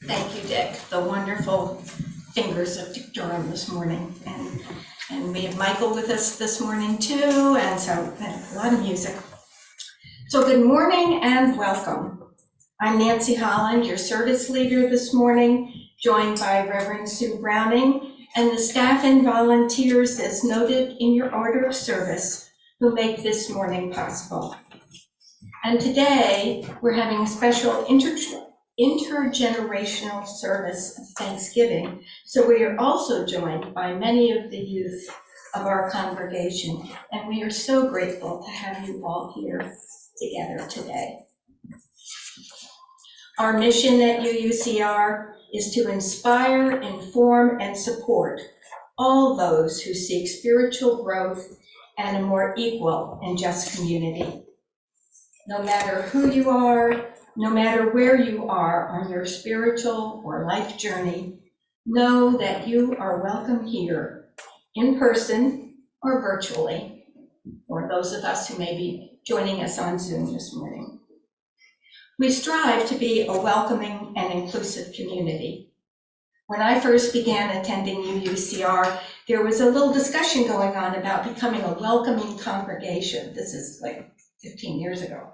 Thank you, Dick. The wonderful fingers of Dick Durham this morning. And we have Michael with us this morning too, and so a lot of music. So good morning and welcome. I'm Nancy Holland, your service leader this morning, joined by Reverend Sue Browning and the staff and volunteers as noted in your order of service who make this morning possible. And today we're having a special intergenerational service of Thanksgiving. So we are also joined by many of the youth of our congregation, and we are so grateful to have you all here together today. Our mission at UUCR is to inspire, inform, and support all those who seek spiritual growth and a more equal and just community. No matter who you are, no matter where you are on your spiritual or life journey, know that you are welcome here, in person or virtually, or those of us who may be joining us on Zoom this morning. We strive to be a welcoming and inclusive community. When I first began attending UUCR, there was a little discussion going on about becoming a welcoming congregation. This is like 15 years ago.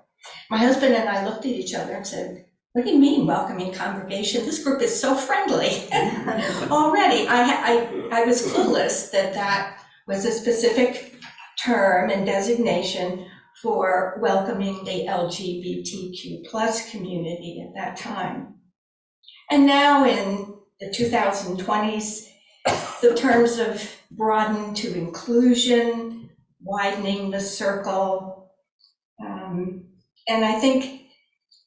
My husband and I looked at each other and said, "What do you mean welcoming congregation? This group is so friendly." Already, I was clueless that that was a specific term and designation for welcoming the LGBTQ plus community at that time. And now in the 2020s, the terms have broadened to inclusion, widening the circle. And I think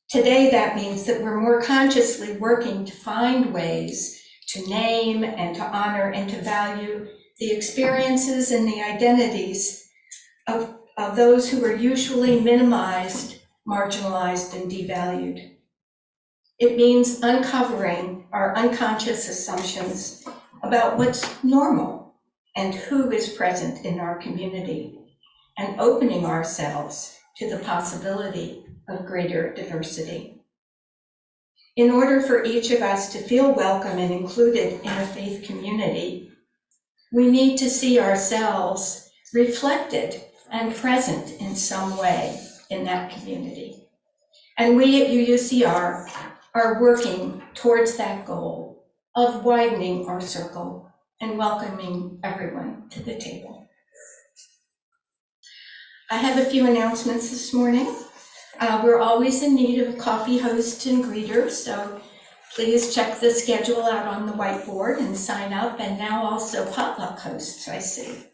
today that means that we're more consciously working to find ways to name and to honor and to value the experiences and the identities of those who are usually minimized, marginalized, and devalued. It means uncovering our unconscious assumptions about what's normal and who is present in our community, and opening ourselves to the possibility of greater diversity. In order for each of us to feel welcome and included in a faith community, we need to see ourselves reflected and present in some way in that community. And we at UUCR are working towards that goal of widening our circle and welcoming everyone to the table. I have a few announcements this morning. We're always in need of coffee hosts and greeters, so please check the schedule out on the whiteboard and sign up, and now also potluck hosts, I see.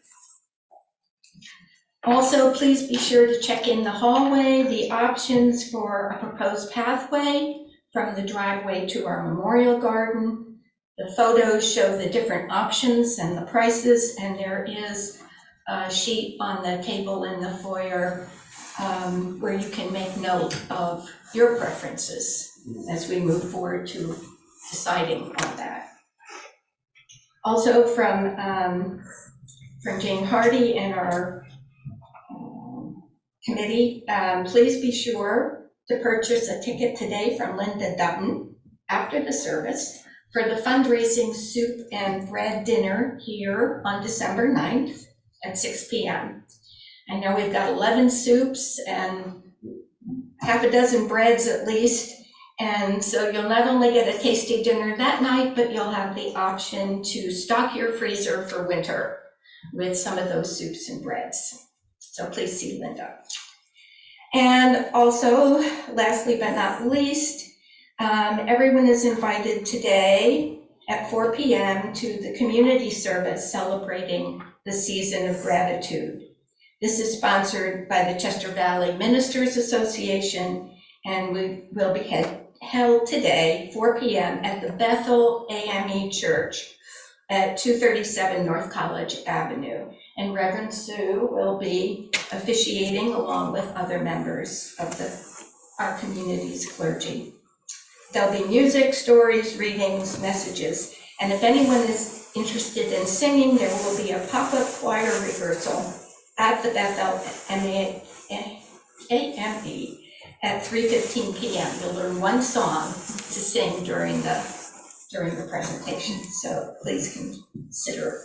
Also, please be sure to check in the hallway the options for a proposed pathway from the driveway to our memorial garden. The photos show the different options and the prices, and there is a sheet on the table in the foyer where you can make note of your preferences as we move forward to deciding on that. Also from Jane Hardy and our committee, please be sure to purchase a ticket today from Linda Dutton after the service for the fundraising soup and bread dinner here on December 9th at 6 p.m. I know we've got 11 soups and half a dozen breads at least, and so you'll not only get a tasty dinner that night, but you'll have the option to stock your freezer for winter with some of those soups and breads. So please see Linda. And also, lastly but not least, everyone is invited today at 4 p.m. to the community service celebrating the season of gratitude. This is sponsored by the Chester Valley Ministers Association, and we will be held today, 4 p.m. at the Bethel AME Church at 237 North College Avenue. And Reverend Sue will be officiating along with other members of our community's clergy. There'll be music, stories, readings, messages, and if anyone is interested in singing, there will be a pop-up choir rehearsal at the Bethel AME at 3:15 p.m. You'll learn one song to sing during the during the presentation, so please consider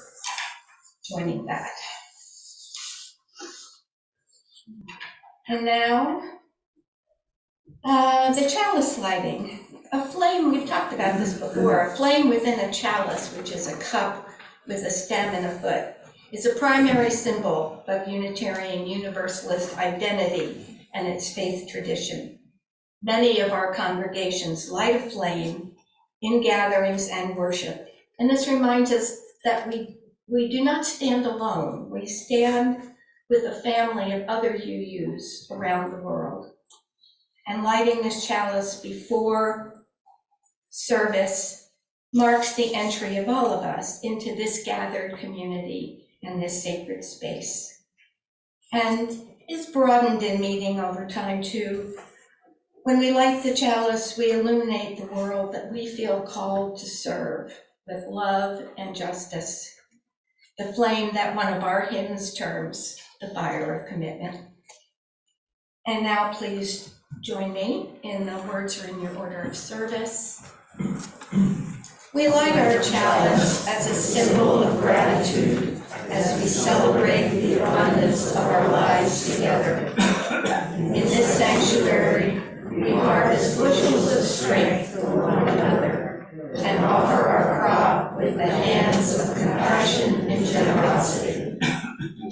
joining that. And now, the chalice lighting. A flame, we've talked about this before, a flame within a chalice, which is a cup with a stem and a foot, is a primary symbol of Unitarian Universalist identity and its faith tradition. Many of our congregations light a flame in gatherings and worship, and this reminds us that we do not stand alone. We stand with a family of other UUs around the world. And lighting this chalice before service marks the entry of all of us into this gathered community and this sacred space. And it's broadened in meaning over time too. When we light the chalice, we illuminate the world that we feel called to serve with love and justice. The flame that one of our hymns terms the fire of commitment. And now please join me in the words are in your order of service. We light our chalice as a symbol of gratitude as we celebrate the abundance of our lives together. In this sanctuary, we harvest bushels of strength for one another and offer our crop with the hands of compassion and generosity.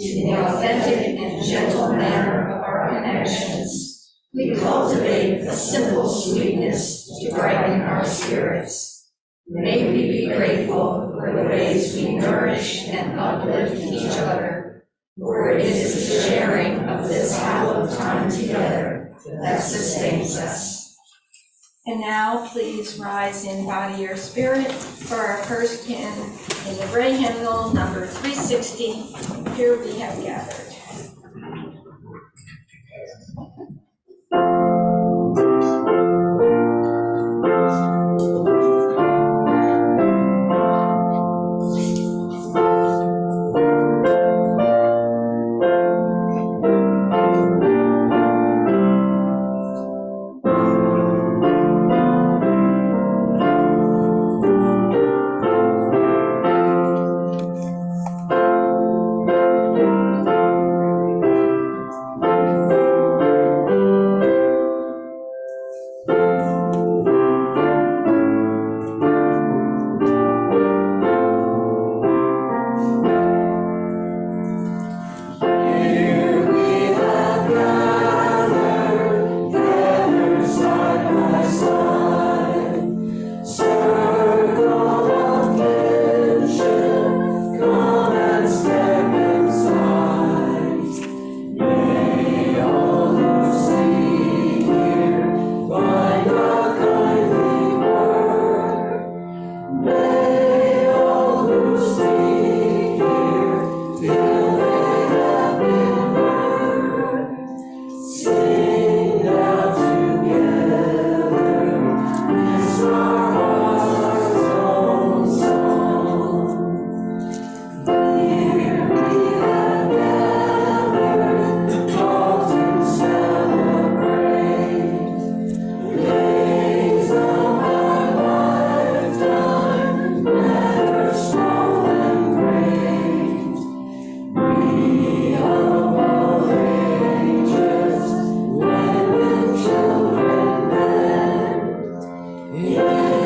In the authentic and gentle manner of our connections, we cultivate a simple sweetness to brighten our spirits. May we be grateful for the ways we nourish and uplift each other, for it is the sharing of this hallowed time together that sustains us. And now please rise in body or spirit for our first hymn in the Gray Hymnal, number 360, Here We Have Gathered. Yeah.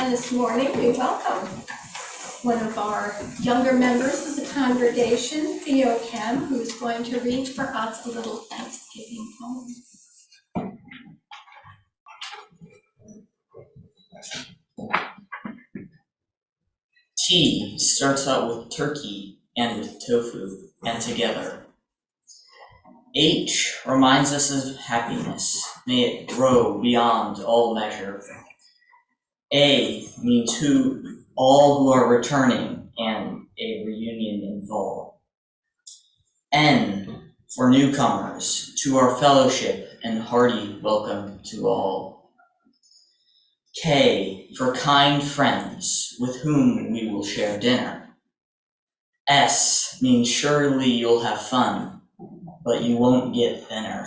And this morning, we welcome one of our younger members of the congregation, Theo Kim, who's going to read for us a little Thanksgiving poem. T starts out with turkey and with tofu and together. H reminds us of happiness. May it grow beyond all measure. A means all who are returning and a reunion in fall. N for newcomers to our fellowship and hearty welcome to all. K for kind friends with whom we will share dinner. S means surely you'll have fun, but you won't get thinner.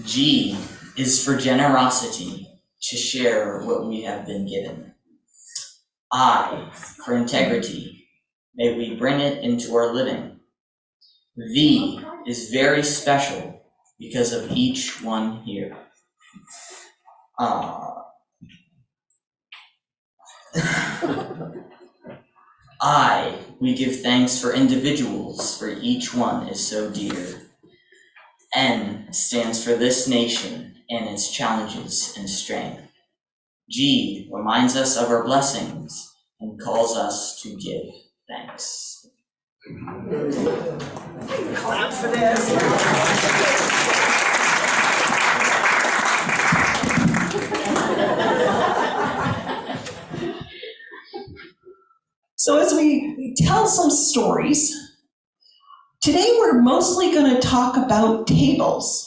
G is for generosity, to share what we have been given. I for integrity, may we bring it into our living. V is very special because of each one here. We give thanks for individuals, for each one is so dear. N stands for this nation and its challenges and strength. G reminds us of our blessings and calls us to give thanks. Clap for this. So as we tell some stories, today we're mostly going to talk about tables.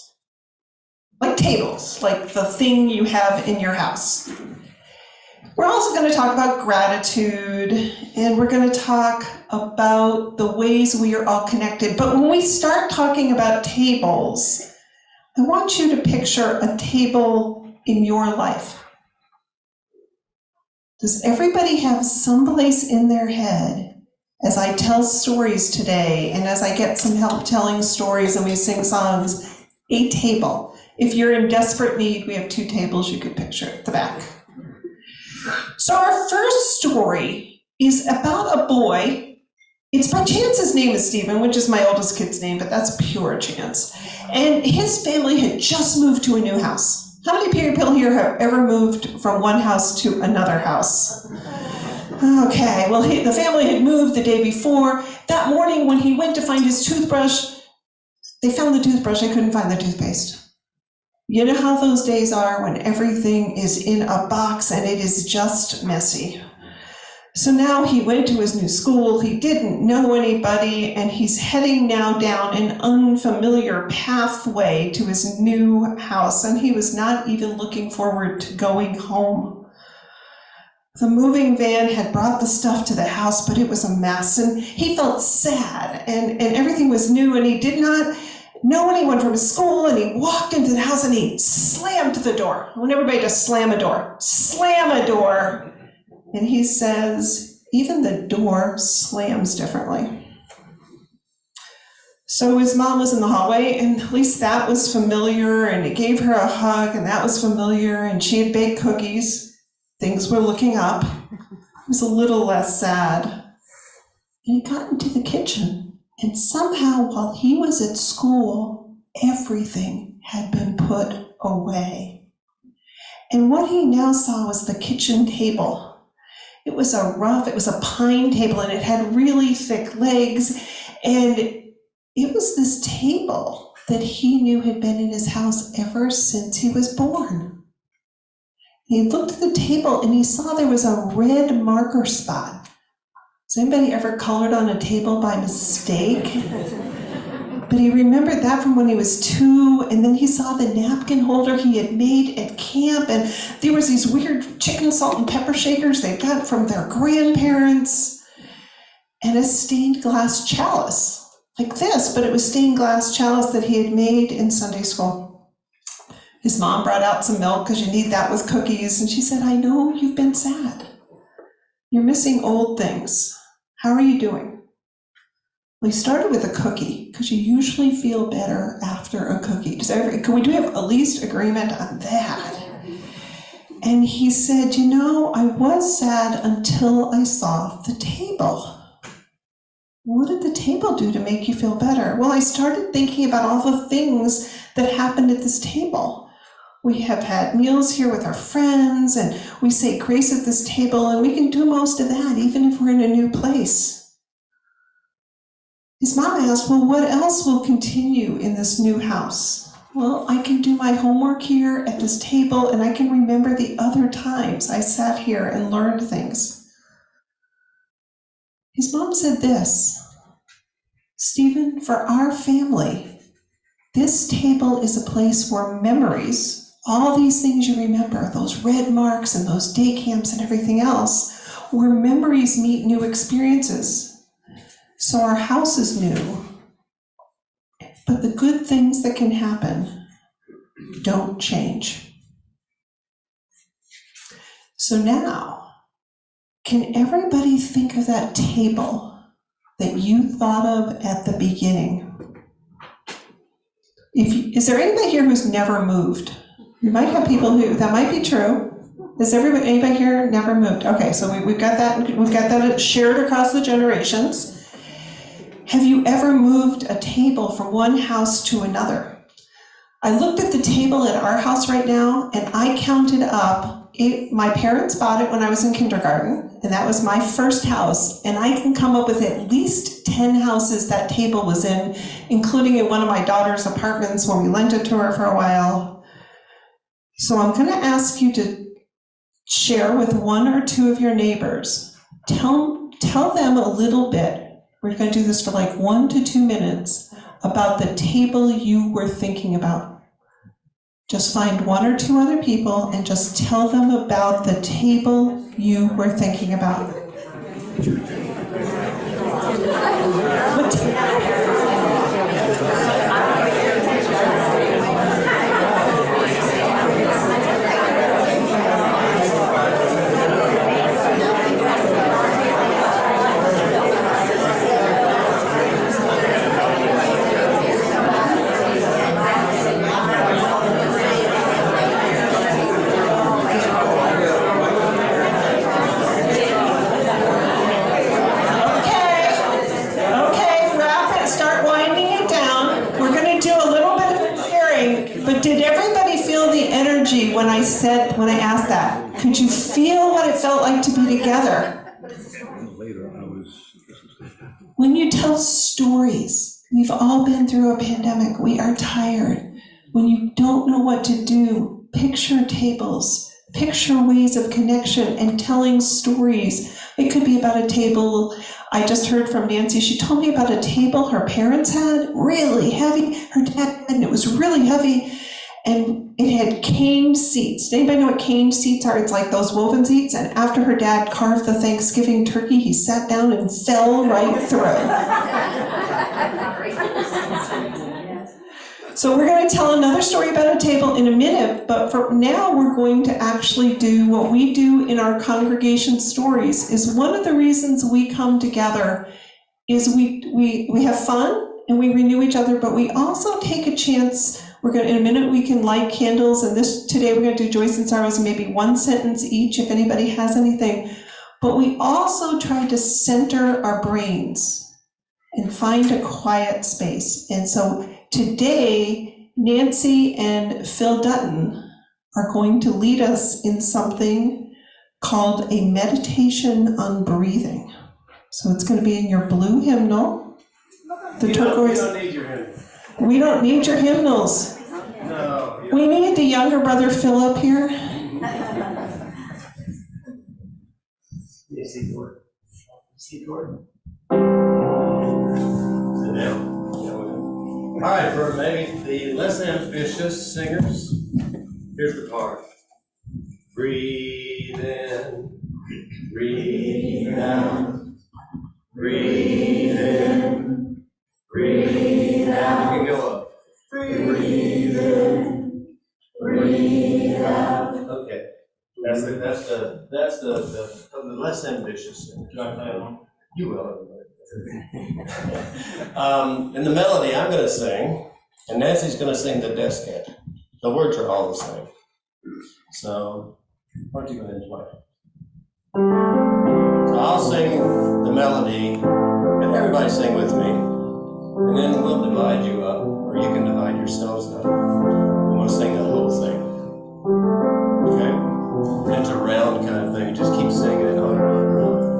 Like the thing you have in your house. We're also going to talk about gratitude, and we're going to talk about the ways we are all connected. But when we start talking about tables, I want you to picture a table in your life. Does everybody have someplace in their head, as I tell stories today, and as I get some help telling stories and we sing songs, a table? If you're in desperate need, we have 2 tables you could picture at the back. So our first story is about a boy. It's by chance his name is Stephen, which is my oldest kid's name, but that's pure chance. And his family had just moved to a new house. How many people here have ever moved from one house to another house? Okay, well, the family had moved the day before. That morning when he went to find his toothbrush, they found the toothbrush, they couldn't find the toothpaste. You know how those days are when everything is in a box and it is just messy. So now he went to his new school, he didn't know anybody, and he's heading now down an unfamiliar pathway to his new house, and he was not even looking forward to going home. The moving van had brought the stuff to the house, but it was a mess, and he felt sad, and everything was new, and he did not know anyone from his school, and he walked into the house and he slammed the door. I want everybody to slam a door. Slam a door. And he says, even the door slams differently. So his mom was in the hallway, and at least that was familiar, and he gave her a hug, and that was familiar, and she had baked cookies. Things were looking up. It was a little less sad. And he got into the kitchen, and somehow while he was at school, everything had been put away. And what he now saw was the kitchen table. It was a pine table, and it had really thick legs, and it was this table that he knew had been in his house ever since he was born. He looked at the table and he saw there was a red marker spot. Has anybody ever colored on a table by mistake? But he remembered that from when he was 2, and then he saw the napkin holder he had made at camp, and there was these weird chicken salt and pepper shakers they got from their grandparents, and a stained glass chalice, like this, but it was stained glass chalice that he had made in Sunday school. His mom brought out some milk, because you need that with cookies, and she said, I know you've been sad. You're missing old things. How are you doing? We started with a cookie, because you usually feel better after a cookie. Can we have at least agreement on that? And he said, you know, I was sad until I saw the table. What did the table do to make you feel better? Well, I started thinking about all the things that happened at this table. We have had meals here with our friends, and we say grace at this table, and we can do most of that even if we're in a new place. His mom asked, well, what else will continue in this new house? Well, I can do my homework here at this table, and I can remember the other times I sat here and learned things. His mom said this, Stephen, for our family, this table is a place where memories, all these things you remember, those red marks and those day camps and everything else, where memories meet new experiences. So our house is new, but the good things that can happen don't change. So now, can everybody think of that table that you thought of at the beginning? Is there anybody here who's never moved? You might have people who, that might be true. Is anybody here never moved? Okay, so we've got that shared across the generations. Have you ever moved a table from one house to another? I looked at the table at our house right now, and I counted up, my parents bought it when I was in kindergarten, and that was my first house, and I can come up with at least 10 houses that table was in, including in one of my daughter's apartments when we lent it to her for a while. So I'm going to ask you to share with one or two of your neighbors. Tell them a little bit. We're going to do this for like 1 to 2 minutes about the table you were thinking about. Just find 1 or 2 other people and just tell them about the table you were thinking about. When I asked that, could you feel what it felt like to be together? When you tell stories, we've all been through a pandemic, we are tired. When you don't know what to do, picture tables, picture ways of connection and telling stories. It could be about a table. I just heard from Nancy, she told me about a table her parents had, really heavy, her dad had, and it was really heavy. And it had caned seats. Does anybody know what caned seats are? It's like those woven seats. And after her dad carved the Thanksgiving turkey, he sat down and fell right through. So we're going to tell another story about a table in a minute, but for now we're going to actually do what we do in our congregation stories. Is one of the reasons we come together is we have fun and we renew each other, but we also take a chance. In a minute we can light candles, and today we're going to do Joys and Sorrows, maybe 1 sentence each if anybody has anything. But we also try to center our brains and find a quiet space. And so today, Nancy and Phil Dutton are going to lead us in something called a meditation on breathing. So it's going to be in your blue hymnal. The turquoise. We don't need your hymnal. We don't need your hymnals. No. We need the younger brother Phil up here. Yes, he would. Sit down. All right, for maybe the less ambitious singers, here's the part. Breathe in, breathe out, breathe in, breathe out. You can go up. Breathe in, breathe out. Okay, that's the less ambitious singer. Do I play along? You will. In the melody, I'm going to sing, and Nancy's going to sing the descant. The words are all the same. So, Why don't you go ahead and play? So I'll sing the melody, and everybody sing with me. And then we'll divide you up, or you can divide yourselves up. And we'll sing the whole thing. Okay? It's a round kind of thing. Just keep singing it on and on and on.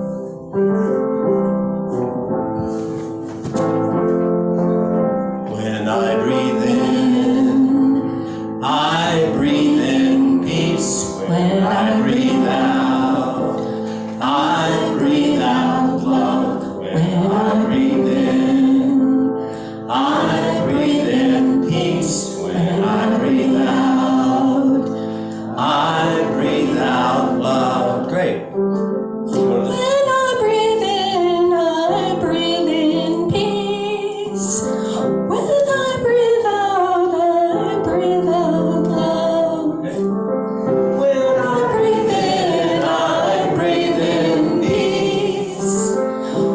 When I breathe in, I breathe in peace. When I breathe out, I breathe out love. When I breathe in, I breathe in peace. When I breathe out, I breathe out love. Great. When I breathe in, I breathe in peace. When I breathe out, I breathe out love. When I breathe in, I breathe in peace.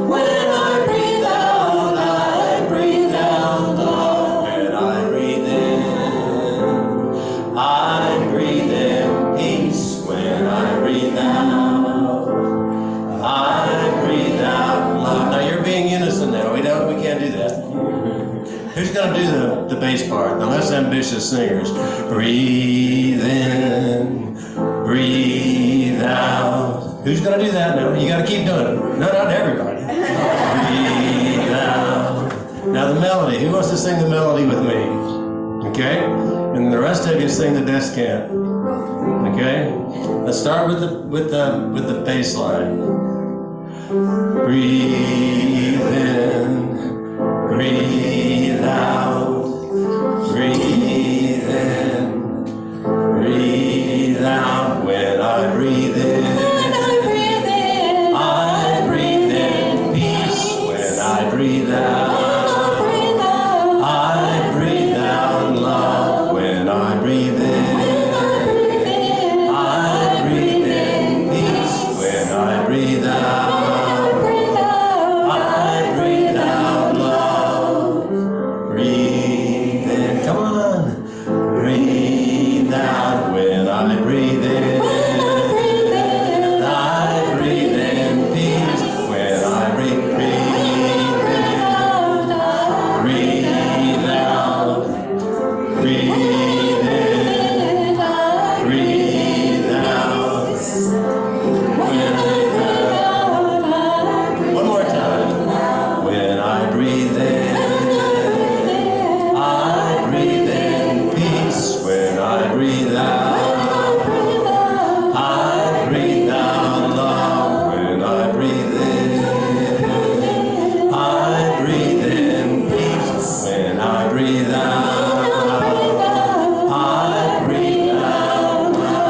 When I breathe out, I breathe out love. When I breathe in, I breathe in peace. When I breathe out, I breathe out love. Now you're being unison now. We can't do that. Who's gonna do the bass part? The less ambitious singers. Breathe in, breathe out. Who's gonna do that now? You gotta keep doing it. No, not everybody. Breathe out. Now the melody. Who wants to sing the melody with me? Okay? And the rest of you sing the descant. Okay? Let's start with the bass line. Breathe in, breathe out, breathe in, breathe out. When I breathe in, When I breathe in, I breathe in peace. When I breathe out, I breathe out love. When I breathe in, I breathe in peace. When I breathe out, I breathe out love. Breathe in, come on. Breathe out. When I breathe in, I breathe in peace. When I breathe in, breathe out. Breathe in, breathe out. One more time. When I breathe in, I breathe in peace. When I breathe out, I breathe out love. When I breathe in, I breathe in peace. When I breathe out, I breathe out love.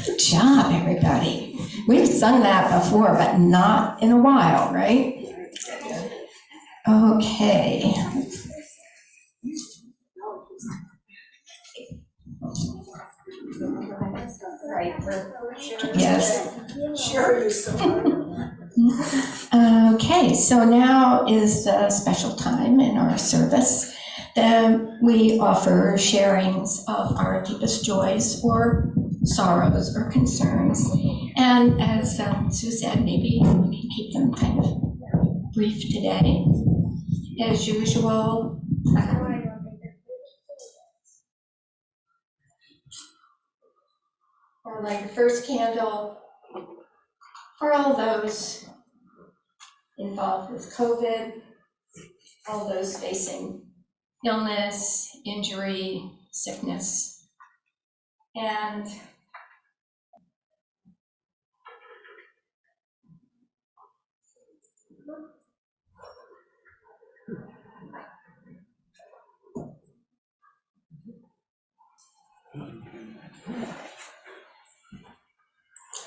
Good job, everybody. We've sung that before, but not in a while, right? Okay. Yes. Okay, so now is the special time in our service that we offer sharings of our deepest joys or sorrows or concerns. And as Sue said, maybe we can keep them kind of brief today. As usual, I'll light the first candle for all those involved with COVID, all those facing illness, injury, sickness, and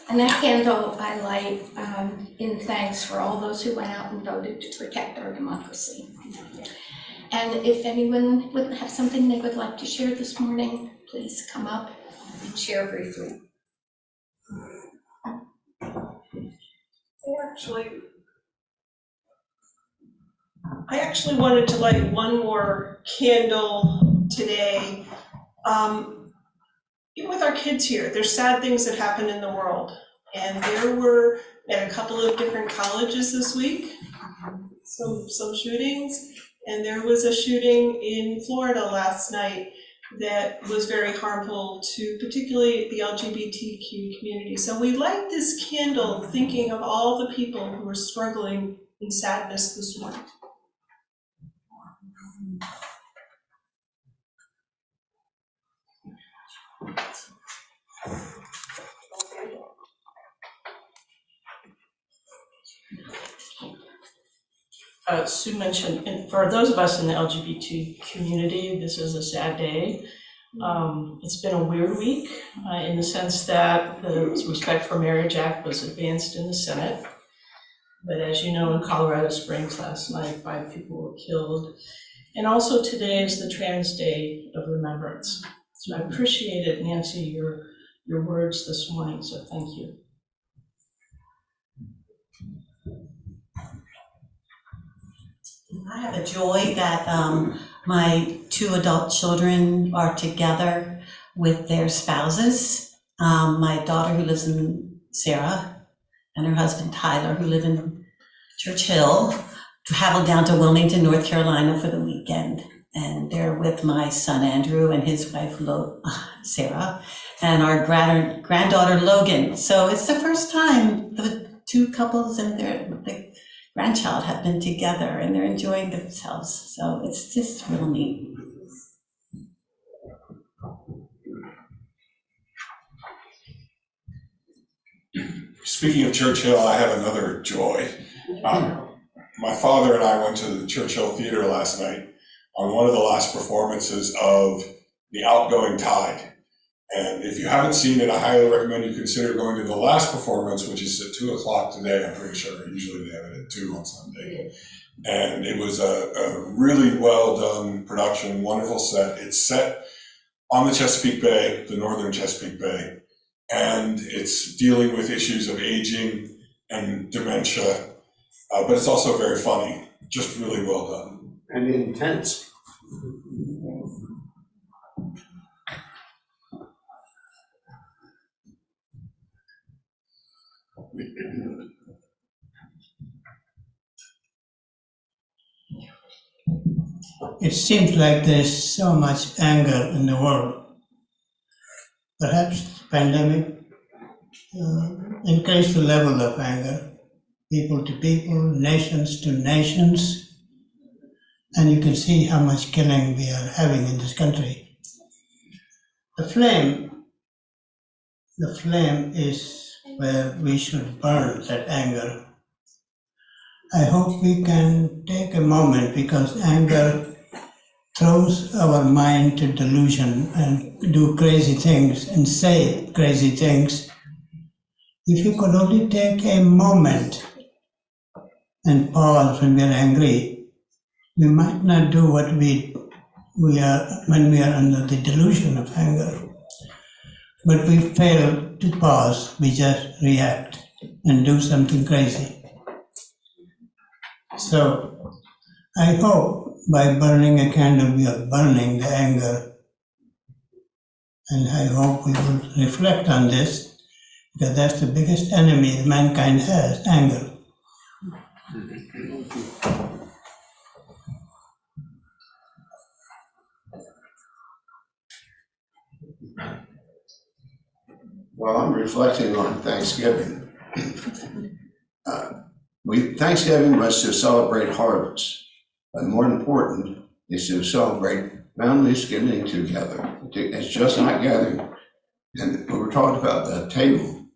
that candle I light in thanks for all those who went out and voted to protect our democracy. And if anyone would have something they would like to share this morning, please come up and share briefly. Actually, I actually wanted to light one more candle today. Even with our kids here, there's sad things that happen in the world. And there were at a couple of different colleges this week, some shootings. And there was a shooting in Florida last night that was very harmful to particularly the LGBTQ community. So we light this candle thinking of all the people who are struggling in sadness this morning. Sue mentioned, and for those of us in the LGBT community, this is a sad day. It's been a weird week in the sense that the Respect for Marriage Act was advanced in the Senate. But as you know, in Colorado Springs last night, 5 people were killed. And also today is the Trans Day of Remembrance. So I appreciated, Nancy, your words this morning, so thank you. I have a joy that my 2 adult children are together with their spouses. My daughter, who lives in Sarah, and her husband Tyler, who live in Church Hill, traveled down to Wilmington, North Carolina for the weekend. And they're with my son Andrew and his wife Sarah, and our granddaughter Logan. So it's the first time the 2 couples and the grandchild have been together, and they're enjoying themselves. So it's just real neat. Speaking of Church Hill, I have another joy. My father and I went to the Church Hill Theater last night on one of the last performances of The Outgoing Tide. And if you haven't seen it, I highly recommend you consider going to the last performance, which is at 2:00 today, I'm pretty sure. Usually they have it at 2 on Sunday. And it was a really well done production, wonderful set. It's set on the Chesapeake Bay, the northern Chesapeake Bay. And it's dealing with issues of aging and dementia, but it's also very funny, just really well done. And intense. It seems like there's so much anger in the world. Perhaps the pandemic increased the level of anger, people to people, nations to nations, and you can see how much killing we are having in this country. The flame is where we should burn that anger. I hope we can take a moment, because anger throws our mind to delusion and do crazy things and say crazy things. If you could only take a moment and pause when we are angry, we might not do what we are when we are under the delusion of anger. But we fail to pause, we just react and do something crazy. So I hope by burning a candle we are burning the anger. And I hope we will reflect on this, because that's the biggest enemy mankind has, anger. Well, I'm reflecting on Thanksgiving. Thanksgiving was to celebrate harvest, but more important is to celebrate families getting together. It's just not gathering. And we were talking about the table.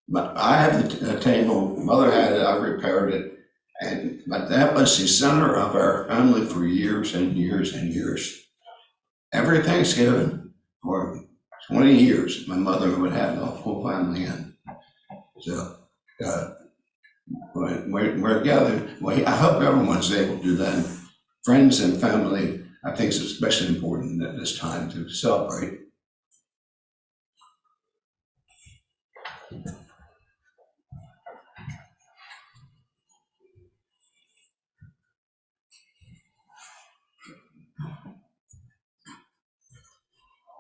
But I have the table, Mother had it, I repaired it, but that was the center of our family for years and years and years. Every Thanksgiving for 20 years, my mother would have the whole family in. So we're together. Well, I hope everyone's able to do that. Friends and family, I think it's especially important at this time to celebrate.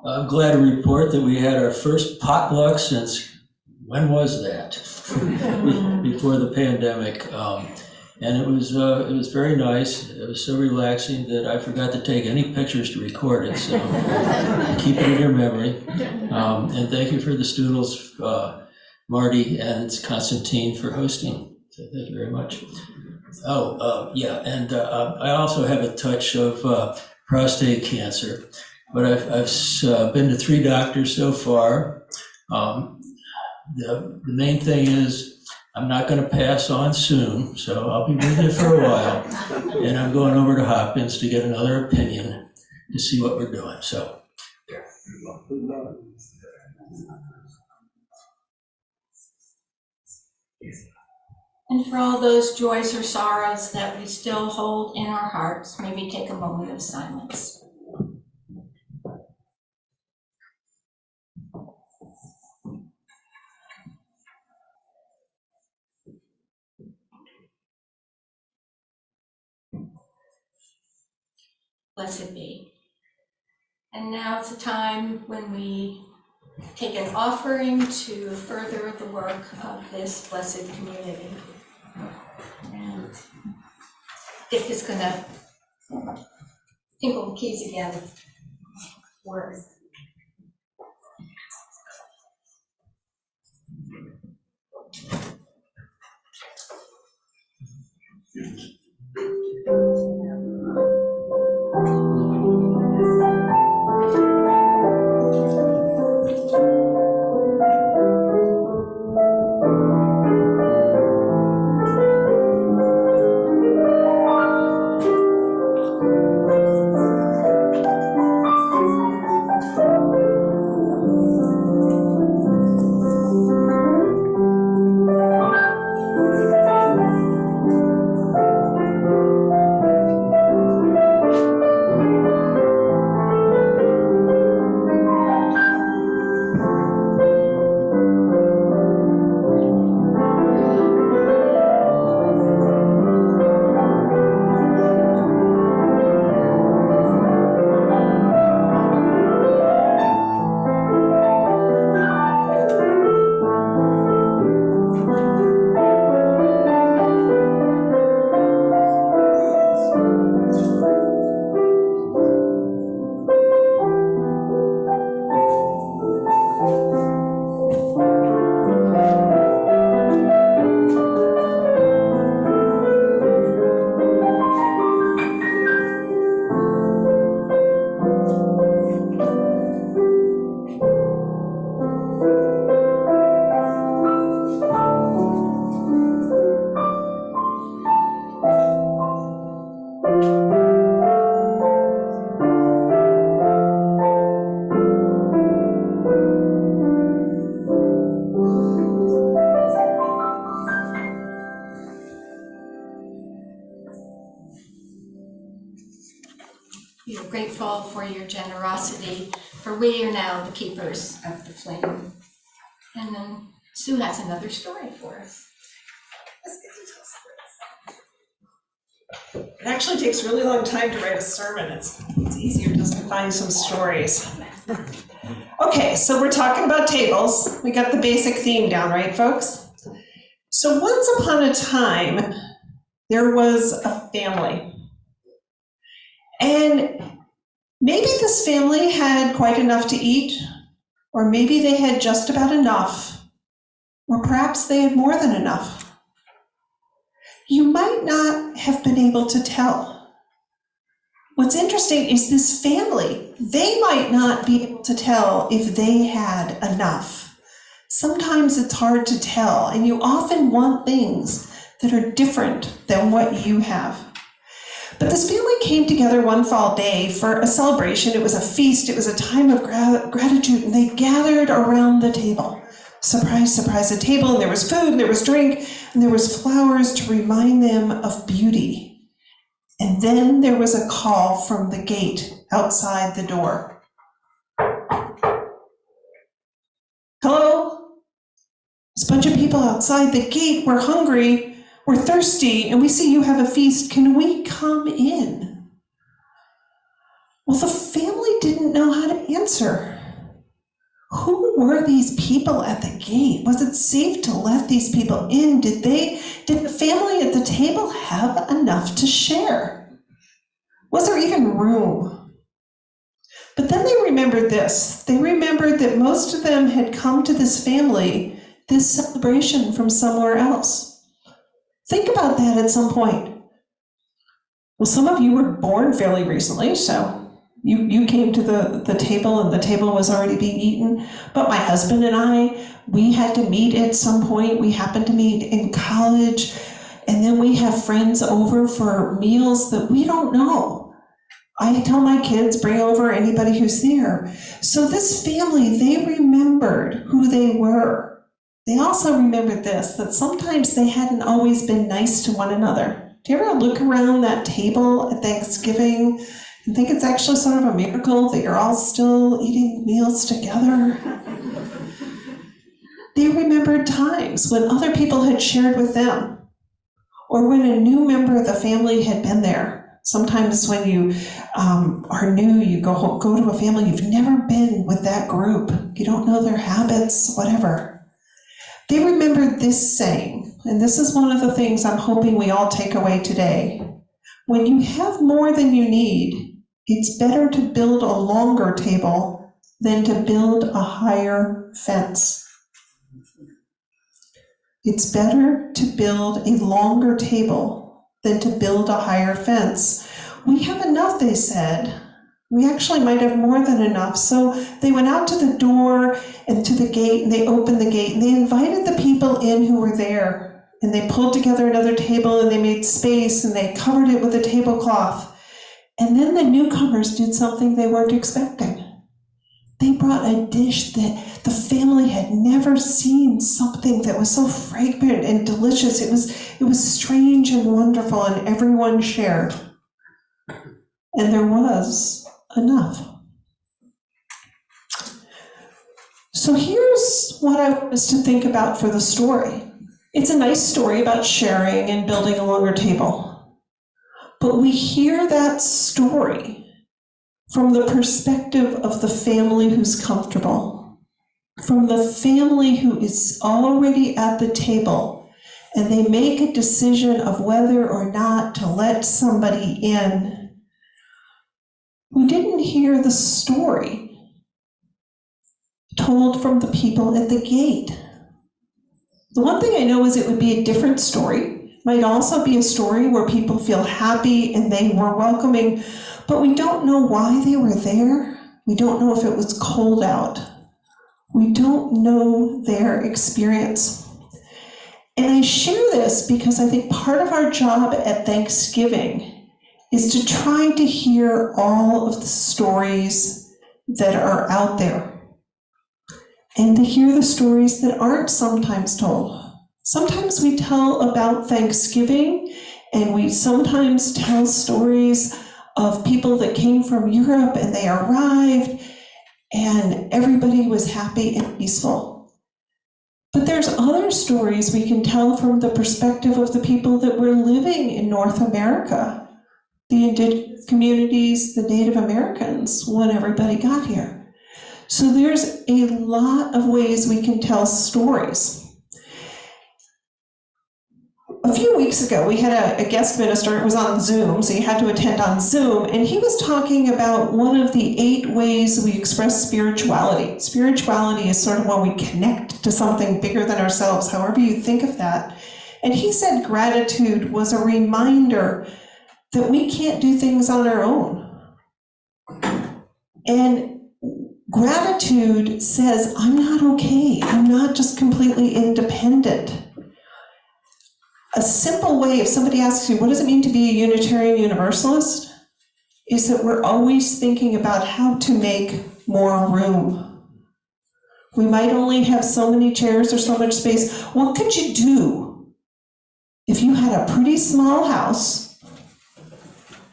I'm glad to report that we had our first potluck since, when was that? Before the pandemic. And it was very nice. It was so relaxing that I forgot to take any pictures to record it, so keep it in your memory. And thank you for the students, Marty and Constantine, for hosting. So thank you very much. Yeah, and I also have a touch of prostate cancer, but I've been to 3 doctors so far. The main thing is I'm not going to pass on soon, so I'll be with you for a while. And I'm going over to Hopkins to get another opinion to see what we're doing. So, there. And for all those joys or sorrows that we still hold in our hearts, maybe take a moment of silence. Blessed be. And now it's a time when we take an offering to further the work of this blessed community. And Dick is gonna tinkle the keys again. Word. We are grateful for your generosity, for we are now the keepers of the flame. And then Sue has another story for us. It actually takes a really long time to write a sermon. It's easier just to find some stories. Okay, so we're talking about tables. We got the basic theme down, right, folks? So once upon a time, there was a family. And maybe this family had quite enough to eat, or maybe they had just about enough, or perhaps they had more than enough. You might not have been able to tell. What's interesting is this family, they might not be able to tell if they had enough. Sometimes it's hard to tell, and you often want things that are different than what you have. But this family came together one fall day for a celebration. It was a feast. It was a time of gratitude, and they gathered around the table. Surprise, surprise, a table, and there was food, and there was drink, and there was flowers to remind them of beauty. And then there was a call from the gate outside the door. Hello? There's a bunch of people outside the gate. We're hungry. We're thirsty, and we see you have a feast. Can we come in? Well, the family didn't know how to answer. Who were these people at the gate? Was it safe to let these people in? Did the family at the table have enough to share? Was there even room? But then they remembered this. They remembered that most of them had come to this family, this celebration from somewhere else. Think about that at some point. Well, some of you were born fairly recently, so you came to the table and the table was already being eaten. But my husband and I, we had to meet at some point. We happened to meet in college. And then we have friends over for meals that we don't know. I tell my kids, bring over anybody who's there. So this family, they remembered who they were. They also remembered this, that sometimes they hadn't always been nice to one another. Do you ever look around that table at Thanksgiving and think it's actually sort of a miracle that you're all still eating meals together? They remembered times when other people had shared with them, or when a new member of the family had been there. Sometimes when you are new, you go to a family, you've never been with that group. You don't know their habits, whatever. They remembered this saying, and this is one of the things I'm hoping we all take away today. When you have more than you need, it's better to build a longer table than to build a higher fence. It's better to build a longer table than to build a higher fence. We have enough, they said. We actually might have more than enough. So they went out to the door and to the gate, and they opened the gate, and they invited the people in who were there. And they pulled together another table, and they made space, and they covered it with a tablecloth. And then the newcomers did something they weren't expecting. They brought a dish that the family had never seen, something that was so fragrant and delicious. It was strange and wonderful, and everyone shared. And there was enough. So here's what I want us to think about for the story. It's a nice story about sharing and building a longer table. But we hear that story from the perspective of the family who's comfortable, from the family who is already at the table, and they make a decision of whether or not to let somebody in who didn't hear the story told from the people at the gate. The one thing I know is it would be a different story. It might also be a story where people feel happy and they were welcoming, but we don't know why they were there. We don't know if it was cold out. We don't know their experience. And I share this because I think part of our job at Thanksgiving is to try to hear all of the stories that are out there, and to hear the stories that aren't sometimes told. Sometimes we tell about Thanksgiving, and we sometimes tell stories of people that came from Europe and they arrived and everybody was happy and peaceful. But there's other stories we can tell from the perspective of the people that were living in North America, the indigenous communities, the Native Americans, when everybody got here. So there's a lot of ways we can tell stories. A few weeks ago, we had a guest minister. It was on Zoom, so you had to attend on Zoom, and he was talking about one of the 8 ways we express spirituality. Spirituality is sort of when we connect to something bigger than ourselves, however you think of that. And he said gratitude was a reminder that we can't do things on our own. And gratitude says, I'm not okay. I'm not just completely independent. A simple way, if somebody asks you, what does it mean to be a Unitarian Universalist? Is that we're always thinking about how to make more room. We might only have so many chairs or so much space. What could you do if you had a pretty small house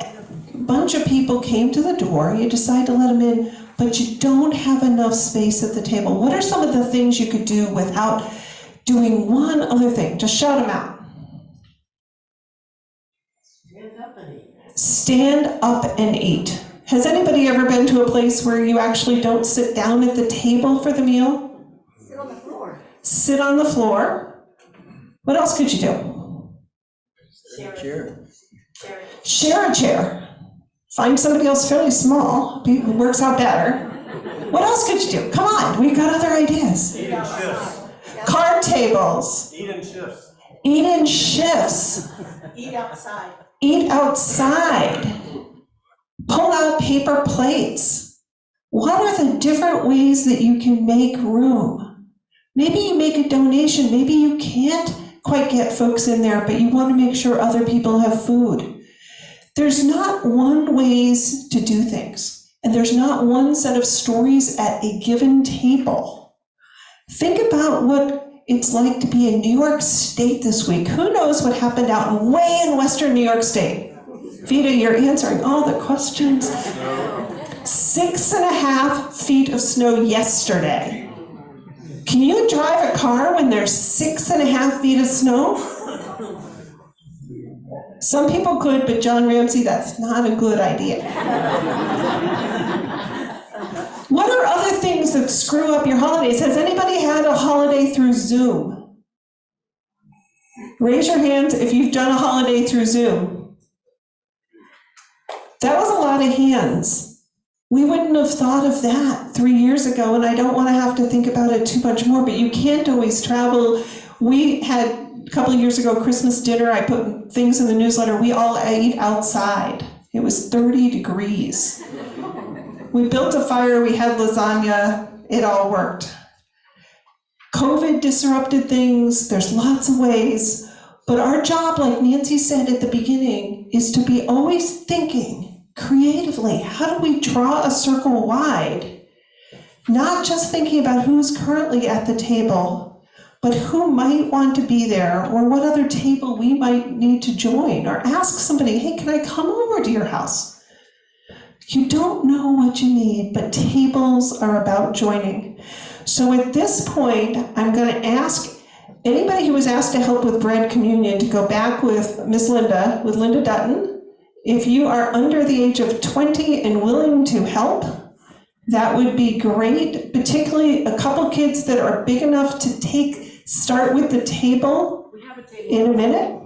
and a bunch of people came to the door, you decide to let them in, but you don't have enough space at the table? What are some of the things you could do without doing one other thing? Just shout them out. Stand up and eat. Has anybody ever been to a place where you actually don't sit down at the table for the meal? Sit on the floor. Sit on the floor. What else could you do? Chair. Share a chair. Find somebody else fairly small, it works out better. What else could you do? Come on, we've got other ideas. Eat in shifts. Card tables. Eat in shifts. Eat in shifts. Eat outside. Eat outside. Pull out paper plates. What are the different ways that you can make room? Maybe you make a donation. Maybe you can't quite get folks in there, but you want to make sure other people have food. There's not one ways to do things, and there's not one set of stories at a given table. Think about what it's like to be in New York State this week. Who knows what happened out way in Western New York State? Vita, you're answering all the questions. 6.5 feet of snow yesterday. Can you drive a car when there's 6.5 feet of snow? Some people could, but John Ramsey, that's not a good idea. What are other things that screw up your holidays? Has anybody had a holiday through Zoom? Raise your hands if you've done a holiday through Zoom. That was a lot of hands. We wouldn't have thought of that 3 years ago, and I don't want to have to think about it too much more, but you can't always travel. We had, a couple of years ago, Christmas dinner. I put things in the newsletter. We all ate outside. It was 30 degrees. We built a fire, we had lasagna, it all worked. COVID disrupted things, there's lots of ways, but our job, like Nancy said at the beginning, is to be always thinking creatively. How do we draw a circle wide? Not just thinking about who's currently at the table, but who might want to be there, or what other table we might need to join, or ask somebody, hey, can I come over to your house? You don't know what you need, but tables are about joining. So at this point, I'm going to ask anybody who was asked to help with bread communion to go back with Miss Linda, with Linda Dutton. If you are under the age of 20 and willing to help, that would be great, particularly a couple kids that are big enough to start with the table in a minute.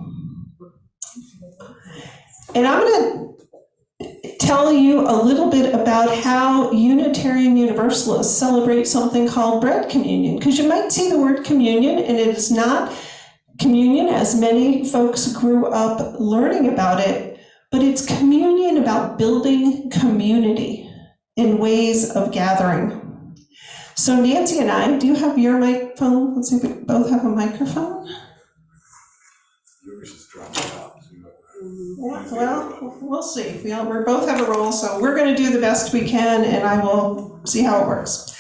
And I'm going to tell you a little bit about how Unitarian Universalists celebrate something called bread communion, because you might see the word communion, and it is not communion as many folks grew up learning about it, but it's communion about building community in ways of gathering. So Nancy and I, do you have your microphone? Let's see if we both have a microphone. Yours is dropped out. Yeah, well, we'll see. We both have a role, so we're going to do the best we can, and I will see how it works.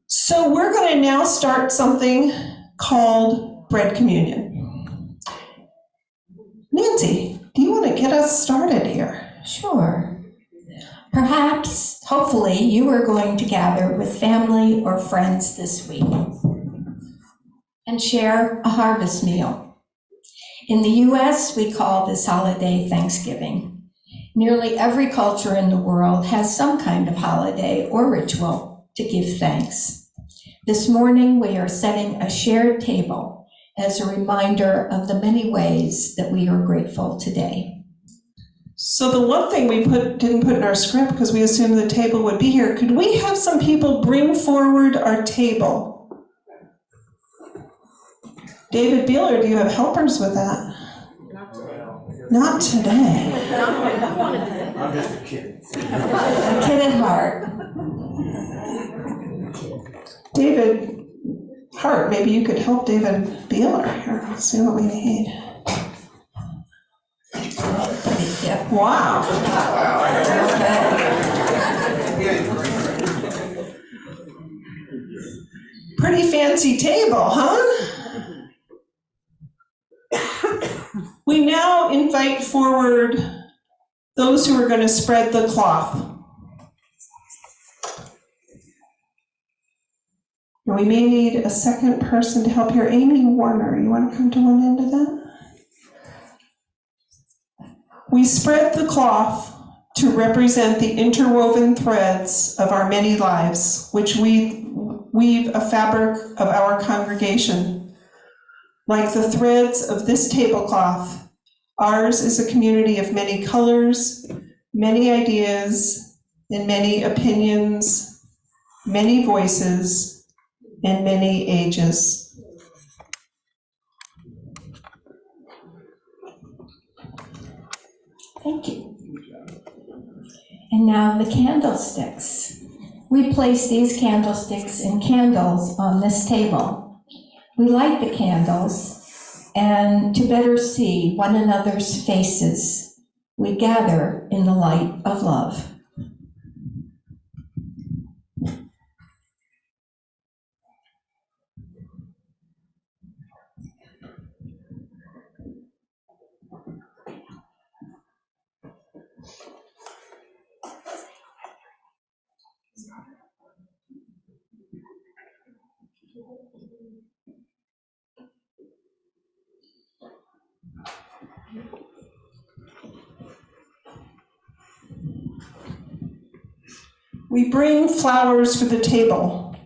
So we're going to now start something called bread communion. Nancy, do you want to get us started here? Sure. Perhaps, hopefully, you are going to gather with family or friends this week and share a harvest meal. In the US, we call this holiday Thanksgiving. Nearly every culture in the world has some kind of holiday or ritual to give thanks. This morning, we are setting a shared table as a reminder of the many ways that we are grateful today. So the one thing we didn't put in our script, because we assumed the table would be here, could we have some people bring forward our table? David Beeler, do you have helpers with that? Not today. I'm just a kid. A kid at heart. David Hart, maybe you could help David Beeler here. Let's see what we need. Yep. Wow. Okay. Pretty fancy table, huh? We now invite forward those who are going to spread the cloth. And we may need a second person to help here. Amy Warner, you want to come to one end of that? We spread the cloth to represent the interwoven threads of our many lives, which we weave a fabric of our congregation. Like the threads of this tablecloth, ours is a community of many colors, many ideas, and many opinions, many voices, and many ages. Thank you. And now the candlesticks. We place these candlesticks and candles on this table. We light the candles, and to better see one another's faces, we gather in the light of love. We bring flowers for the table.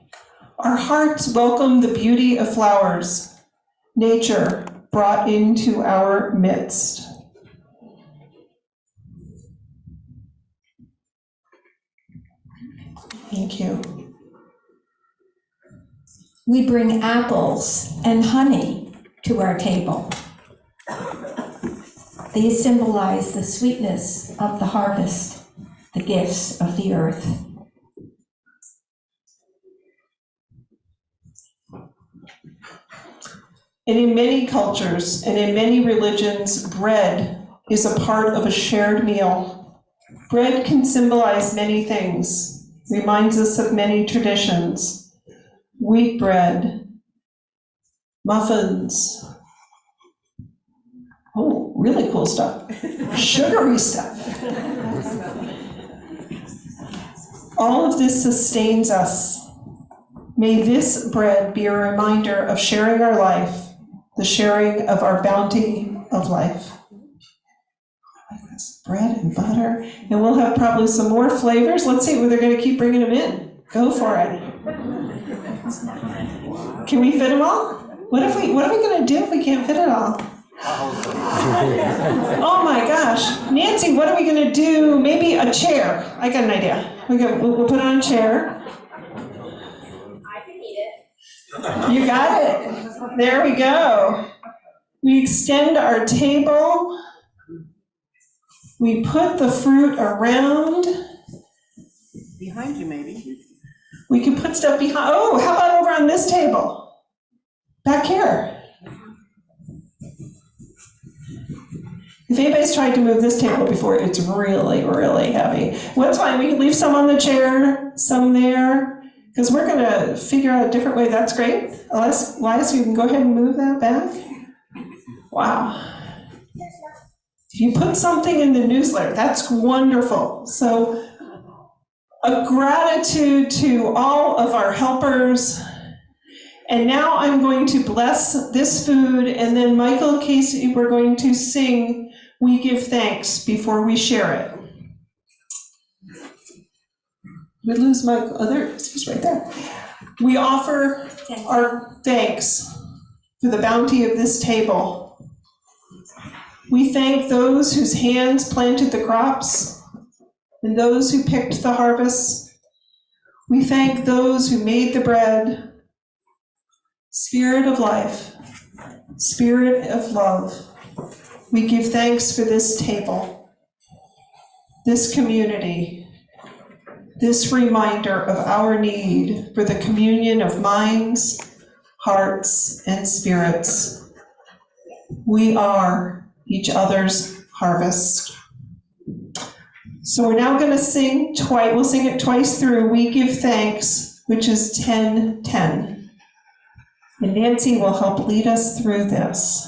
Our hearts welcome the beauty of flowers, nature brought into our midst. Thank you. We bring apples and honey to our table. These symbolize the sweetness of the harvest, the gifts of the earth. And in many cultures and in many religions, bread is a part of a shared meal. Bread can symbolize many things, reminds us of many traditions. Wheat bread, muffins, oh, really cool stuff, sugary stuff. All of this sustains us. May this bread be a reminder of sharing our life, the sharing of our bounty of life. I like this, bread and butter, and we'll have probably some more flavors. Let's see, they're gonna keep bringing them in. Go for it. Can we fit them all? What are we gonna do if we can't fit it all? Oh my gosh, Nancy, what are we gonna do? Maybe a chair. I got an idea. We'll put on a chair. You got it. There we go. We extend our table. We put the fruit around. Behind you, maybe. We can put stuff behind. Oh, how about over on this table? Back here. If anybody's tried to move this table before, it's really, really heavy. Well, that's fine. We can leave some on the chair, some there, because we're going to figure out a different way. That's great. Elias, you can go ahead and move that back. Wow. If you put something in the newsletter, that's wonderful. So a gratitude to all of our helpers. And now I'm going to bless this food, and then Michael, Casey, we're going to sing We Give Thanks before we share it. We lose Michael. Oh, there it is. He's right there. We offer our thanks for the bounty of this table. We thank those whose hands planted the crops and those who picked the harvest. We thank those who made the bread. Spirit of life, Spirit of love, we give thanks for this table, this community, this reminder of our need for the communion of minds, hearts, and spirits. We are each other's harvest. So we're now going to sing twice. We'll sing it twice through. We give thanks, which is 10:10. And Nancy will help lead us through this.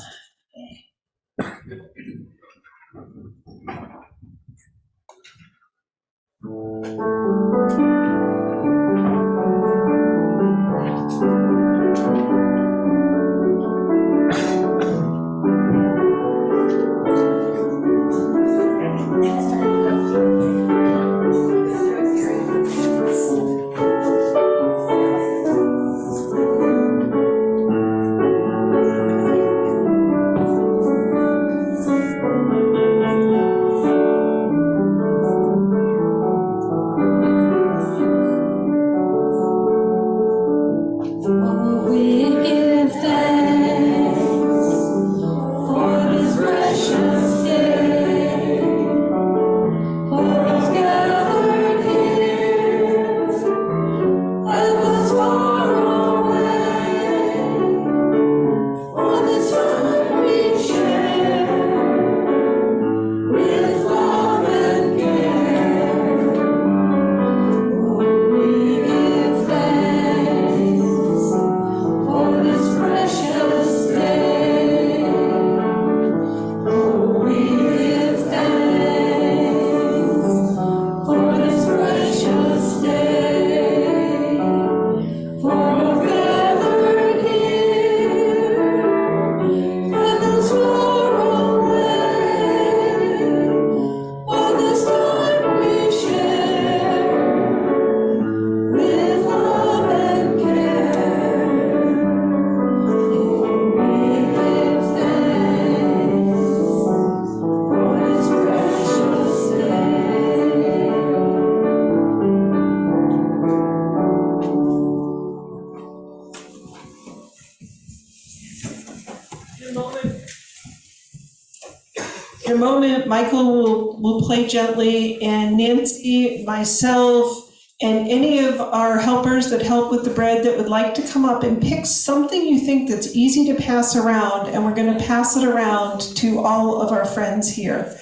In a moment, Michael will play gently, and Nancy, myself, and any of our helpers that help with the bread that would like to come up and pick something you think that's easy to pass around, and we're going to pass it around to all of our friends here.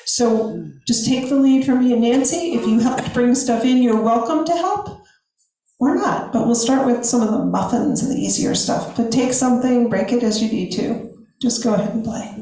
So just take the lead from me and Nancy. If you help bring stuff in, you're welcome to help, or not. But we'll start with some of the muffins and the easier stuff. But take something, break it as you need to. Just go ahead and play.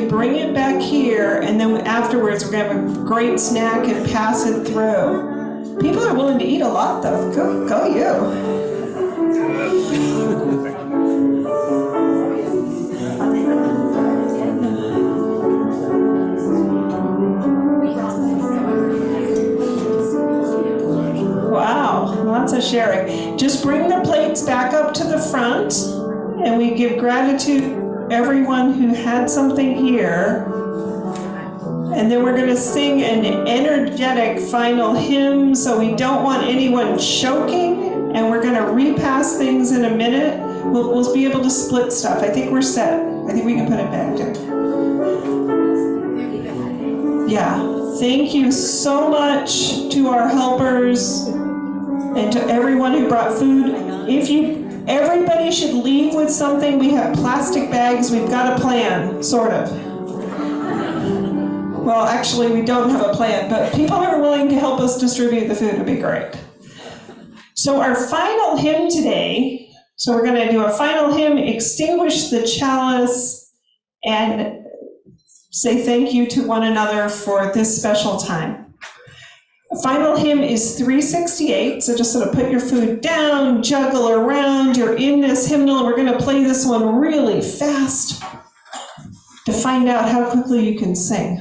Bring it back here, and then afterwards we're gonna have a great snack and pass it through. People are willing to eat a lot though. Go you. Wow, lots of sharing. Just bring the plates back up to the front, and we give gratitude everyone who had something here. And then we're going to sing an energetic final hymn, so we don't want anyone choking, and we're going to repass things in a minute. We'll be able to split stuff. I think we're set. I think we can put it back there. Yeah, thank you so much to our helpers and to everyone who brought food. Everybody should leave with something. We have plastic bags. We've got a plan, sort of. Well, actually, we don't have a plan, but people who are willing to help us distribute the food would be great. So our final hymn today, so we're going to do a final hymn, extinguish the chalice, and say thank you to one another for this special time. The final hymn is 368, so just sort of put your food down, juggle around, you're in this hymnal, and we're going to play this one really fast to find out how quickly you can sing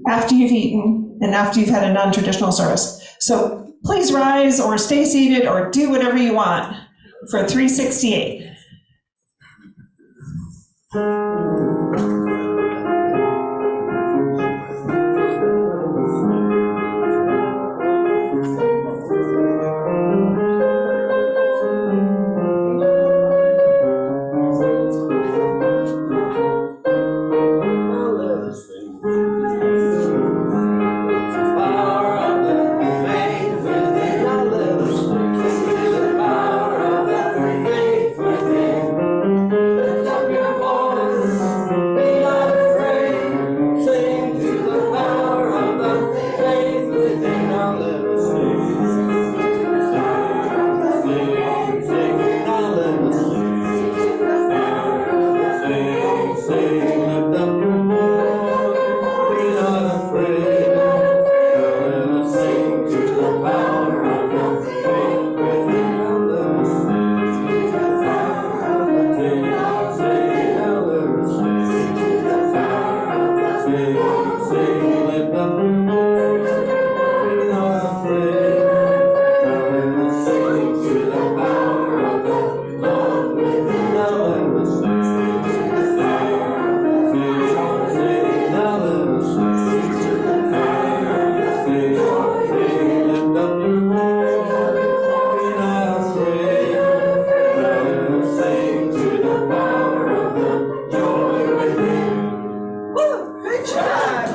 after you've eaten and after you've had a non-traditional service. So please rise or stay seated or do whatever you want for 368. Power of the faith within. sing to the power of the joy within. Woo, good job.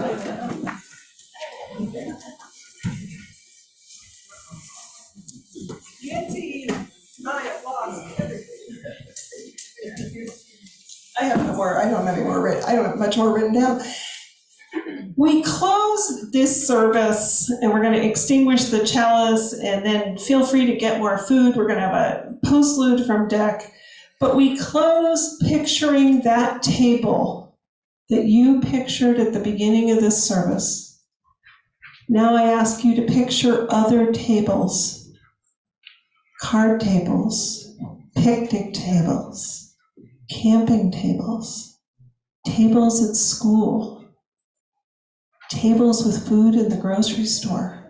Nancy, I have lost everything. I don't have much more written down. We close this service and we're going to extinguish the chalice and then feel free to get more food. We're going to have a postlude from Dick. But we close picturing that table that you pictured at the beginning of this service. Now I ask you to picture other tables, card tables, picnic tables, camping tables, tables at school, tables with food in the grocery store.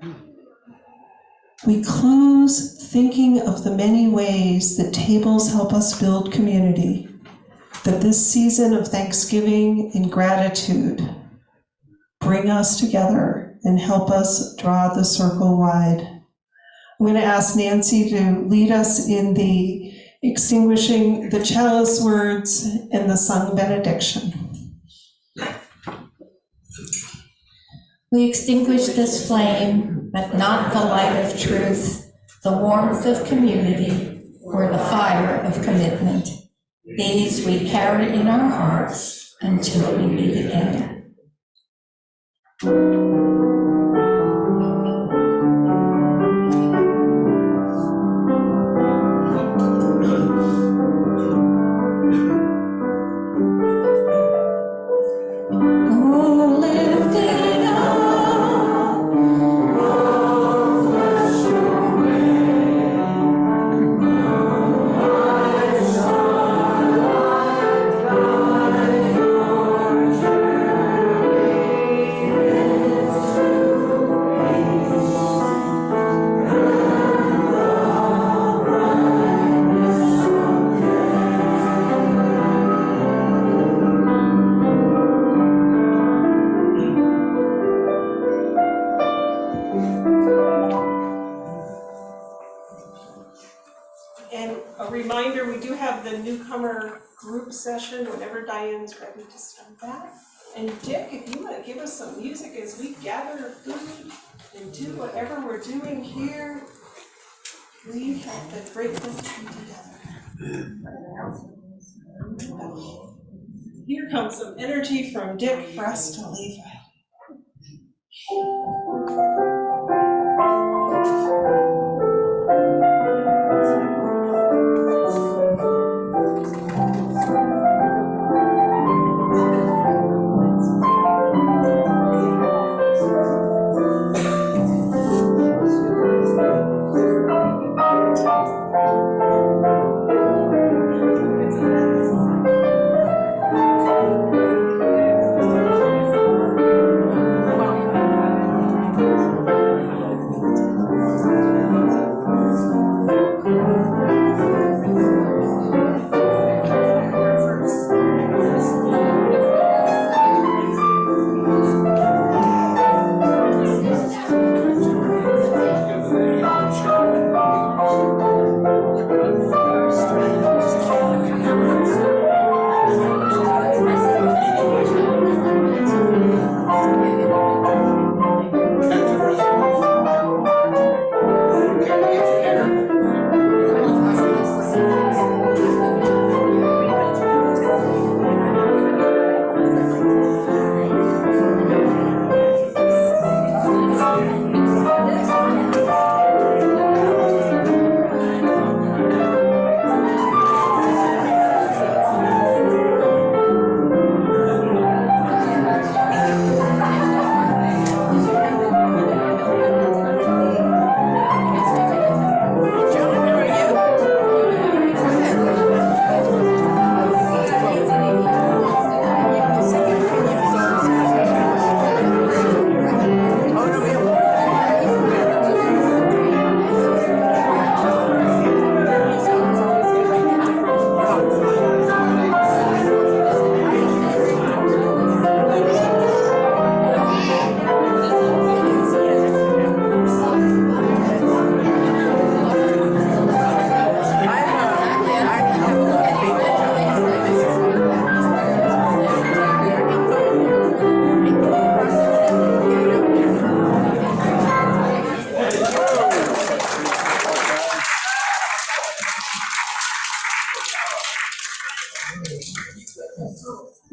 We close thinking of the many ways that tables help us build community, that this season of Thanksgiving and gratitude bring us together and help us draw the circle wide. I'm going to ask Nancy to lead us in the extinguishing the chalice words and the sung benediction. We extinguish this flame, but not the light of truth, the warmth of community, or the fire of commitment. These we carry in our hearts until we meet again. And a reminder, we do have the newcomer group session whenever Diane's ready to start that. And Dick, if you want to give us some music as we gather food and do whatever we're doing here, we have been grateful to be together. Here comes some energy from Dick for us to leave.